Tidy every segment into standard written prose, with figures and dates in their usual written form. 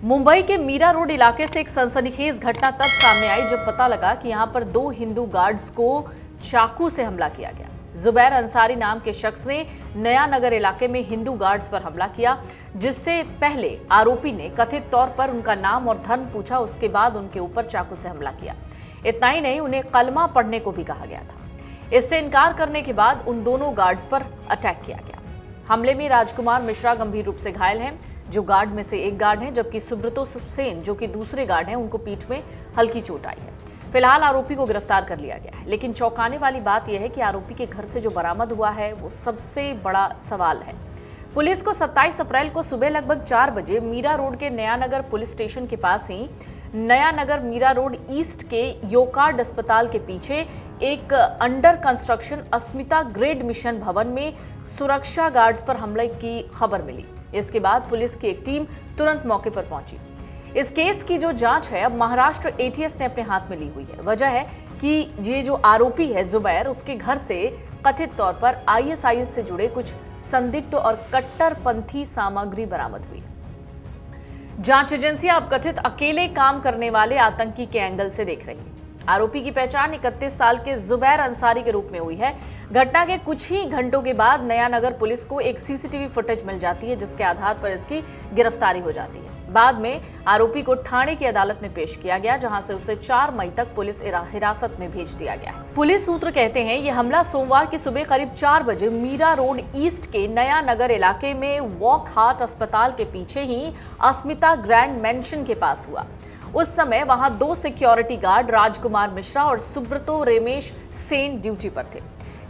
मुंबई के मीरा रोड इलाके से एक सनसनीखेज घटना तब सामने आई जब पता लगा कि यहां पर 2 हिंदू गार्ड्स को चाकू से हमला किया गया। जुबैर अंसारी नाम के शख्स ने नया नगर इलाके में हिंदू गार्ड्स पर हमला किया, जिससे पहले आरोपी ने कथित तौर पर उनका नाम और धर्म पूछा, उसके बाद उनके ऊपर चाकू से हमला किया। इतना ही नहीं, उन्हें कलमा पढ़ने को भी कहा गया था। इससे इनकार करने के बाद उन दोनों गार्ड्स पर अटैक किया गया। हमले में राजकुमार मिश्रा गंभीर रूप से घायल हैं, जो गार्ड में से एक गार्ड हैं, जबकि सुब्रतो सेन जो कि दूसरे गार्ड हैं, उनको पीठ में हल्की चोट आई है। फिलहाल आरोपी को गिरफ्तार कर लिया गया है, लेकिन चौंकाने वाली बात यह है कि आरोपी के घर से जो बरामद हुआ है वो सबसे बड़ा सवाल है। पुलिस को 27 अप्रैल को सुबह लगभग 4 बजे मीरा रोड के नया नगर पुलिस स्टेशन के पास ही नया नगर मीरा रोड ईस्ट के योकार्ड अस्पताल के पीछे एक अंडर कंस्ट्रक्शन अस्मिता ग्रेड मिशन भवन में सुरक्षा गार्ड्स पर हमले की खबर मिली। इसके बाद पुलिस की एक टीम तुरंत मौके पर पहुंची। इस केस की जो जांच है अब महाराष्ट्र एटीएस ने अपने हाथ में ली हुई है। वजह है कि ये जो आरोपी है जुबैर, उसके घर से कथित तौर पर आईएसआईएस से जुड़े कुछ संदिग्ध और कट्टरपंथी सामग्री बरामद हुई है। जांच एजेंसियां अब कथित अकेले काम करने वाले आतंकी के एंगल से देख रही है। आरोपी की पहचान 31 साल के जुबैर अंसारी के रूप में हुई है। घटना के कुछ ही घंटों के बाद नया नगर पुलिस को एक सीसीटीवी फुटेज मिल जाती है, जिसके आधार पर इसकी गिरफ्तारी हो जाती है। बाद में आरोपी को ठाणे की अदालत में पेश किया गया, जहां से उसे 4 मई तक पुलिस हिरासत में भेज दिया गया है। पुलिस सूत्र कहते हैं यह हमला सोमवार की सुबह करीब 4 बजे मीरा रोड ईस्ट के नया नगर इलाके में वॉक हार्ट अस्पताल के पीछे ही अस्मिता ग्रैंड मेंशन के पास हुआ। उस समय वहां 2 सिक्योरिटी गार्ड राजकुमार मिश्रा और सुब्रतो रेमेश सेन ड्यूटी पर थे।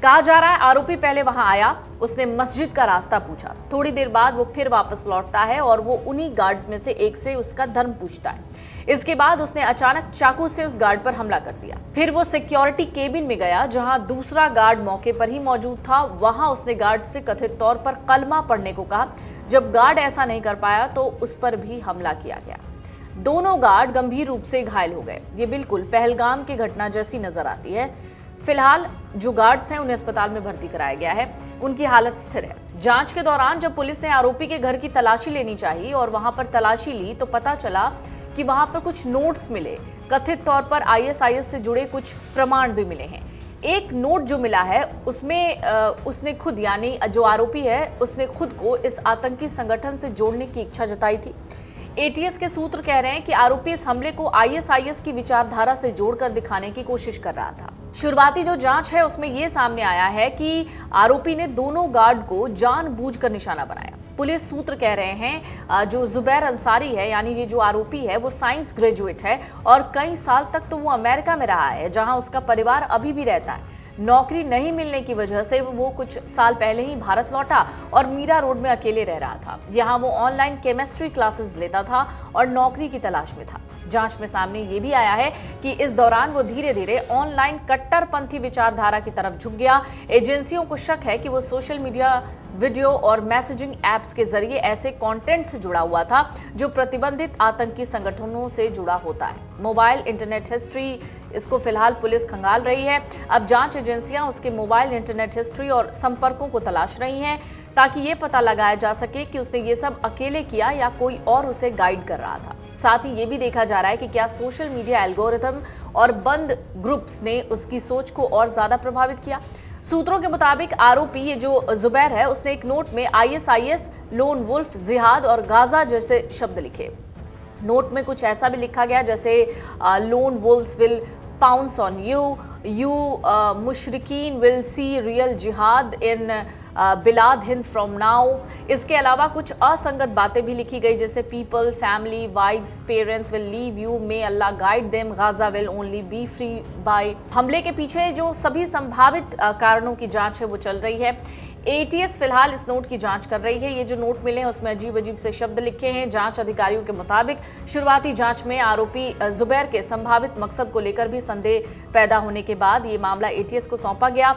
कहा जा रहा है आरोपी पहले वहां आया, उसने मस्जिद का रास्ता पूछा। थोड़ी देर बाद वो फिर वापस लौटता है और वो उन्हीं गार्ड्स में से एक से उसका धर्म पूछता है। इसके बाद उसने अचानक चाकू से उस गार्ड पर हमला कर दिया। फिर वो सिक्योरिटी केबिन में गया, जहां दूसरा गार्ड मौके पर ही मौजूद था। वहां उसने गार्ड से कथित तौर पर कलमा पढ़ने को कहा। जब गार्ड ऐसा नहीं कर पाया तो उस पर भी हमला किया गया। दोनों गार्ड गंभीर रूप से घायल हो गए। ये बिल्कुल पहलगाम की घटना जैसी नजर आती है। फिलहाल जो गार्ड्स हैं उन्हें अस्पताल में भर्ती कराया गया है, उनकी हालत स्थिर है। जांच के दौरान जब पुलिस ने आरोपी के घर की तलाशी लेनी चाहिए और वहां पर तलाशी ली तो पता चला कि वहां पर कुछ नोट्स मिले। कथित तौर पर आईएसआईएस से जुड़े कुछ प्रमाण भी मिले हैं। एक नोट जो मिला है उसमें उसने खुद, यानी जो आरोपी है, उसने खुद को इस आतंकी संगठन से जोड़ने की इच्छा जताई थी। एटीएस के सूत्र कह रहे हैं कि आरोपी इस हमले को आईएसआईएस की विचारधारा से जोड़कर दिखाने की कोशिश कर रहा था। शुरुआती जो जांच है उसमें यह सामने आया है कि आरोपी ने दोनों गार्ड को जानबूझकर निशाना बनाया। पुलिस सूत्र कह रहे हैं जो जुबैर अंसारी है, यानी ये जो आरोपी है, वो साइंस ग्रेजुएट है और कई साल तक तो वो अमेरिका में रहा है, जहां उसका परिवार अभी भी रहता है। नौकरी नहीं मिलने की वजह से वो कुछ साल पहले ही भारत लौटा और मीरा रोड में अकेले रह रहा था। यहाँ वो ऑनलाइन केमिस्ट्री क्लासेस लेता था और नौकरी की तलाश में था। जांच में सामने ये भी आया है कि इस दौरान वो धीरे धीरे ऑनलाइन कट्टरपंथी विचारधारा की तरफ झुक गया। एजेंसियों को शक है कि वो सोशल मीडिया, वीडियो और मैसेजिंग ऐप्स के जरिए ऐसे कंटेंट से जुड़ा हुआ था जो प्रतिबंधित आतंकी संगठनों से जुड़ा होता है। मोबाइल इंटरनेट हिस्ट्री, इसको फिलहाल पुलिस खंगाल रही है। अब जांच एजेंसियां उसके मोबाइल इंटरनेट हिस्ट्री और संपर्कों को तलाश रही हैं, ताकि ये पता लगाया जा सके कि उसने ये सब अकेले किया या कोई और उसे गाइड कर रहा था। साथ ही ये भी देखा जा रहा है कि क्या सोशल मीडिया एल्गोरिथम और बंद ग्रुप्स ने उसकी सोच को और ज्यादा प्रभावित किया। सूत्रों के मुताबिक आरोपी ये जो जुबैर है, उसने एक नोट में आईएसआईएस, लोन वुल्फ, जिहाद और गाजा जैसे शब्द लिखे। नोट में कुछ ऐसा भी लिखा गया जैसे lone wolves will pounce on you, मुशरिकीन विल सी रियल जिहाद इन बिलाद हिंद फ्रॉम नाउ। इसके अलावा कुछ असंगत बातें भी लिखी गई, जैसे people, family, wives, parents will leave you, may Allah guide them, Gaza will only be free by. हमले के पीछे जो सभी संभावित कारणों की जांच है वो चल रही है। एटीएस फिलहाल इस नोट की जांच कर रही है। ये जो नोट मिले हैं उसमें अजीब अजीब से शब्द लिखे हैं। जांच अधिकारियों के मुताबिक शुरुआती जांच में आरोपी जुबैर के संभावित मकसद को लेकर भी संदेह पैदा होने के बाद ये मामला एटीएस को सौंपा गया।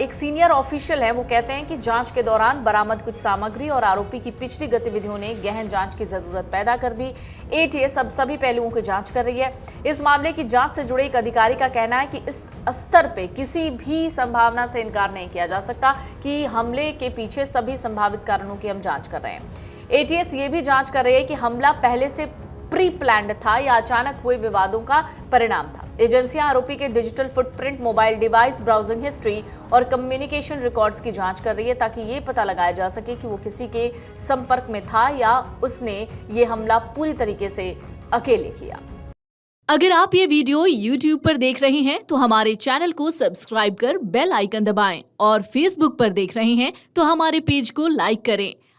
एक सीनियर ऑफिशियल है, वो कहते हैं कि जांच के दौरान बरामद कुछ सामग्री और आरोपी की पिछली गतिविधियों ने गहन जांच की जरूरत पैदा कर दी। एटीएस अब सभी पहलुओं की जांच कर रही है। इस मामले की जांच से जुड़े एक अधिकारी का कहना है कि इस स्तर पे किसी भी संभावना से इनकार नहीं किया जा सकता कि हमले के पीछे सभी संभावित कारणों की हम जांच कर रहे हैं। एटीएस ये भी जांच कर रही है कि हमला पहले से प्री प्लान्ड था या अचानक हुए विवादों का परिणाम था। एजेंसियां आरोपी के digital footprint, mobile device, browsing history और कम्युनिकेशन रिकॉर्ड्स की जांच कर रही है ताकि ये पता लगाया जा सके कि वो किसी के संपर्क में था या उसने ये हमला पूरी तरीके से अकेले किया। अगर आप ये वीडियो YouTube पर देख रहे हैं तो हमारे चैनल को सब्सक्राइब कर बेल आइकन दबाएं और Facebook पर देख रहे हैं तो हमारे पेज को लाइक करें।